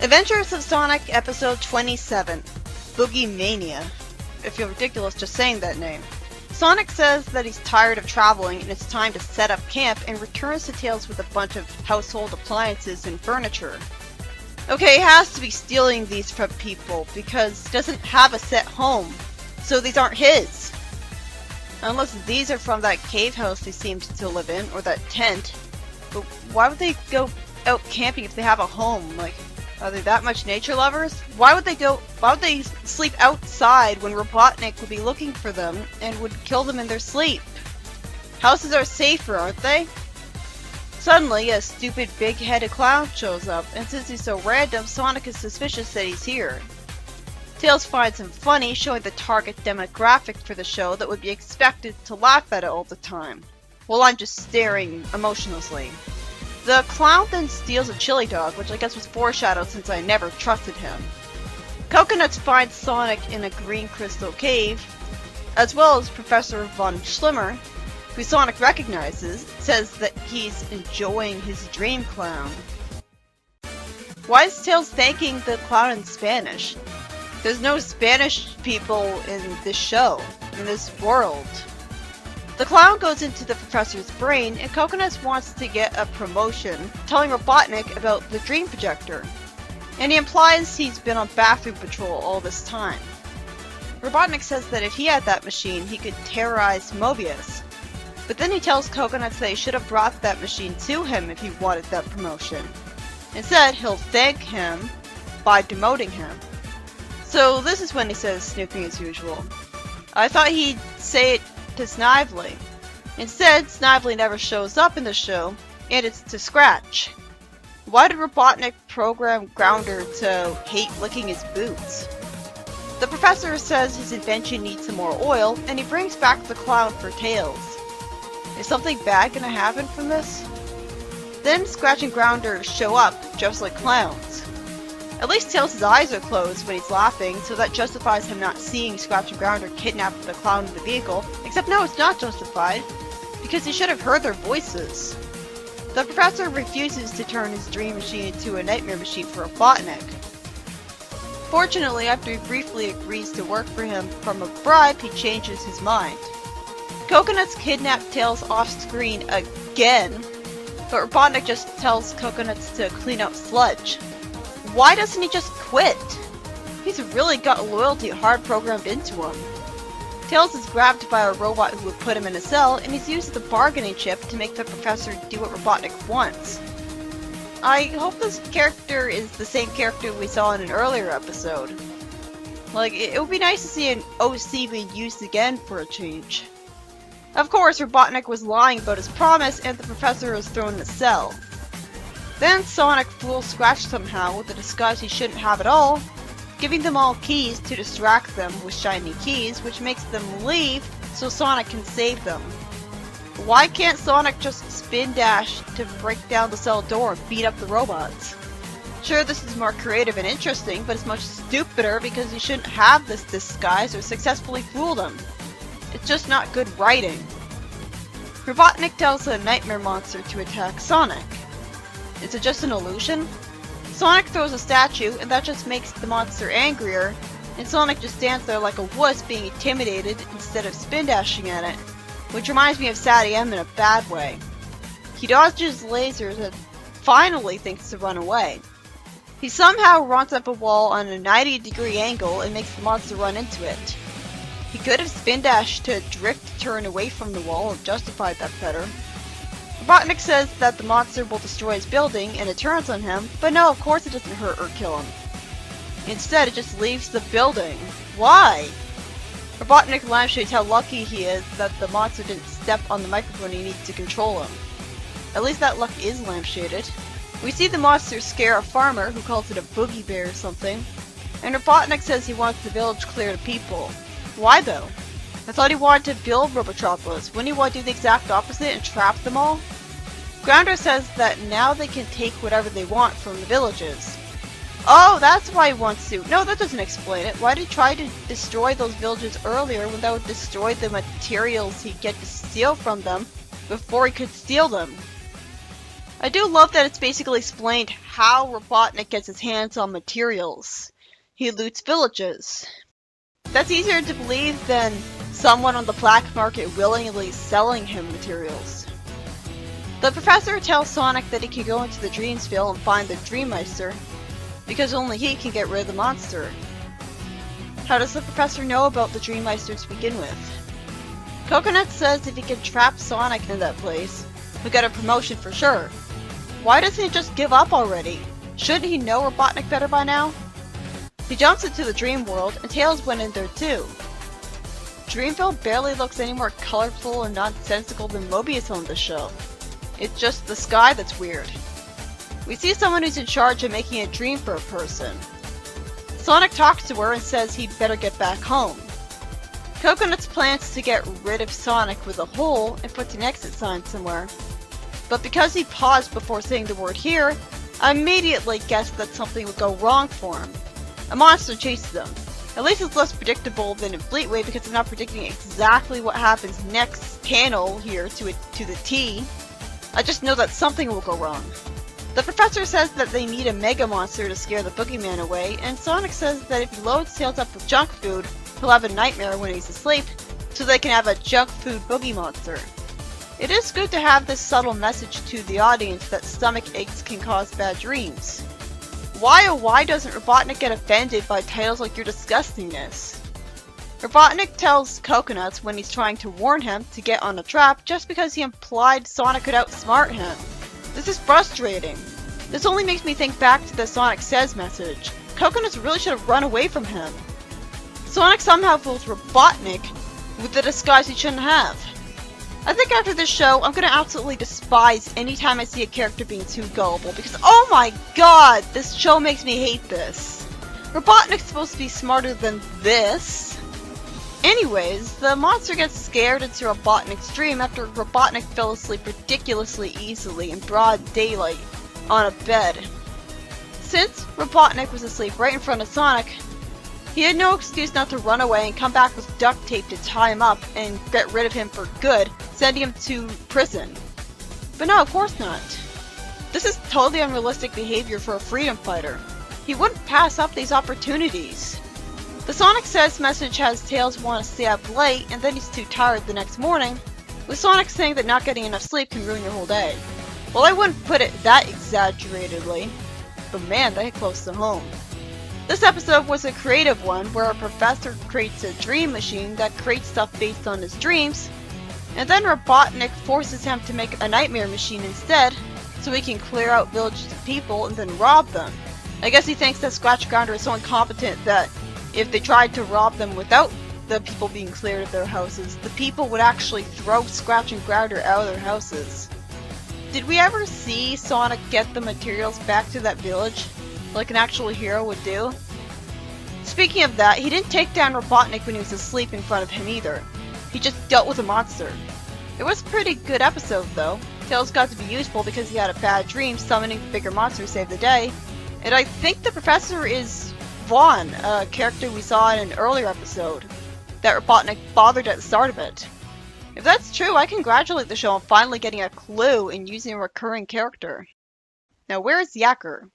Adventures of Sonic Episode 27, Boogey Mania. I feel ridiculous just saying that name. Sonic says that he's tired of traveling and it's time to set up camp and returns to Tails with a bunch of household appliances and furniture. Okay, he has to be stealing these from people because he doesn't have a set home, so these aren't his. Unless these are from that cave house they seemed to live in, or that tent. But why would they go out camping if they have a home? Like, are they that much nature lovers? Why would they sleep outside when Robotnik would be looking for them and would kill them in their sleep? Houses are safer, aren't they? Suddenly, a stupid big-headed clown shows up, and since he's so random, Sonic is suspicious that he's here. Tails finds him funny, showing the target demographic for the show that would be expected to laugh at it all the time, while I'm just staring emotionlessly. The clown then steals a chili dog, which I guess was foreshadowed since I never trusted him. Coconuts finds Sonic in a green crystal cave, as well as Professor Von Schlimmer, who Sonic recognizes, says that he's enjoying his dream clown. Why is Tails thanking the clown in Spanish? There's no Spanish people in this show, in this world. The clown goes into the professor's brain, and Coconuts wants to get a promotion, telling Robotnik about the dream projector. And he implies he's been on bathroom patrol all this time. Robotnik says that if he had that machine, he could terrorize Mobius. But then he tells Coconuts that he should have brought that machine to him if he wanted that promotion. Instead, he'll thank him by demoting him. So this is when he says snooping as usual. I thought he'd say it to Snively. Instead, Snively never shows up in the show, and it's to Scratch. Why did Robotnik program Grounder to hate licking his boots? The professor says his invention needs some more oil, and he brings back the clown for Tails. Is something bad gonna happen from this? Then Scratch and Grounder show up, just like clowns. At least Tails' eyes are closed when he's laughing, so that justifies him not seeing Scratch and Grounder kidnap the clown in the vehicle. Except no, it's not justified, because he should have heard their voices. The professor refuses to turn his dream machine into a nightmare machine for Robotnik. Fortunately, after he briefly agrees to work for him from a bribe, he changes his mind. Coconuts kidnap Tails off-screen again, but Robotnik just tells Coconuts to clean up sludge. Why doesn't he just quit? He's really got loyalty hard programmed into him. Tails is grabbed by a robot who would put him in a cell, and he's used the bargaining chip to make the professor do what Robotnik wants. I hope this character is the same character we saw in an earlier episode. Like, it would be nice to see an OC being used again for a change. Of course, Robotnik was lying about his promise, and the professor was thrown in a cell. Then Sonic fools Scratch somehow with a disguise he shouldn't have at all, giving them all keys to distract them with shiny keys, which makes them leave so Sonic can save them. Why can't Sonic just spin dash to break down the cell door and beat up the robots? Sure, this is more creative and interesting, but it's much stupider because he shouldn't have this disguise or successfully fool them. It's just not good writing. Robotnik tells a nightmare monster to attack Sonic. Is it just an illusion? Sonic throws a statue, and that just makes the monster angrier, and Sonic just stands there like a wuss being intimidated instead of spin dashing at it, which reminds me of Sad AM in a bad way. He dodges lasers and finally thinks to run away. He somehow runs up a wall on a 90-degree angle and makes the monster run into it. He could have spin dashed to drift turn away from the wall and justified that better. Robotnik says that the monster will destroy his building and it turns on him, but no, of course it doesn't hurt or kill him. Instead, it just leaves the building. Why? Robotnik lampshades how lucky he is that the monster didn't step on the microphone he needs to control him. At least that luck is lampshaded. We see the monster scare a farmer who calls it a boogie bear or something, and Robotnik says he wants the village cleared of people. Why though? I thought he wanted to build Robotropolis. Wouldn't he want to do the exact opposite and trap them all? Grounder says that now they can take whatever they want from the villages. Oh, that's why he wants to. No, that doesn't explain it. Why did he try to destroy those villages earlier when that would destroy the materials he'd get to steal from them before he could steal them? I do love that it's basically explained how Robotnik gets his hands on materials. He loots villages. That's easier to believe than someone on the black market willingly selling him materials. The professor tells Sonic that he can go into the Dreamsville and find the Dreammeister, because only he can get rid of the monster. How does the professor know about the Dreammeister to begin with? Coconut says if he can trap Sonic in that place, he'll get a promotion for sure. Why doesn't he just give up already? Shouldn't he know Robotnik better by now? He jumps into the dream world, and Tails went in there too. Dreamville barely looks any more colorful and nonsensical than Mobius on the show. It's just the sky that's weird. We see someone who's in charge of making a dream for a person. Sonic talks to her and says he'd better get back home. Coconut's plans to get rid of Sonic with a hole and put an exit sign somewhere. But because he paused before saying the word here, I immediately guessed that something would go wrong for him. A monster chases them. At least it's less predictable than in Fleetway because I'm not predicting exactly what happens next panel here to the T. I just know that something will go wrong. The professor says that they need a mega monster to scare the boogeyman away, and Sonic says that if he loads Tails up with junk food, he'll have a nightmare when he's asleep, so they can have a junk food boogie monster. It is good to have this subtle message to the audience that stomach aches can cause bad dreams. Why oh why doesn't Robotnik get offended by titles like your disgustingness? Robotnik tells Coconuts when he's trying to warn him to get on a trap just because he implied Sonic could outsmart him. This is frustrating. This only makes me think back to the Sonic Says message. Coconuts really should have run away from him. Sonic somehow fools Robotnik with the disguise he shouldn't have. I think after this show, I'm gonna absolutely despise any time I see a character being too gullible because oh my god, this show makes me hate this. Robotnik's supposed to be smarter than this. Anyways, the monster gets scared into Robotnik's dream after Robotnik fell asleep ridiculously easily in broad daylight on a bed. Since Robotnik was asleep right in front of Sonic, he had no excuse not to run away and come back with duct tape to tie him up and get rid of him for good, sending him to prison. But no, of course not. This is totally unrealistic behavior for a freedom fighter. He wouldn't pass up these opportunities. The Sonic Says message has Tails want to stay up late and then he's too tired the next morning, with Sonic saying that not getting enough sleep can ruin your whole day. Well, I wouldn't put it that exaggeratedly, but man, that hit close to home. This episode was a creative one where a professor creates a dream machine that creates stuff based on his dreams, and then Robotnik forces him to make a nightmare machine instead, so he can clear out villages of people and then rob them. I guess he thinks that Scratch Grounder is so incompetent that if they tried to rob them without the people being cleared of their houses, the people would actually throw Scratch and Grounder out of their houses. Did we ever see Sonic get the materials back to that village, like an actual hero would do? Speaking of that, he didn't take down Robotnik when he was asleep in front of him either. He just dealt with a monster. It was a pretty good episode though. Tails got to be useful because he had a bad dream summoning the bigger monster to save the day. And I think the professor is Vaughn, a character we saw in an earlier episode that Robotnik bothered at the start of it. If that's true, I congratulate the show on finally getting a clue in using a recurring character. Now where is Yacker?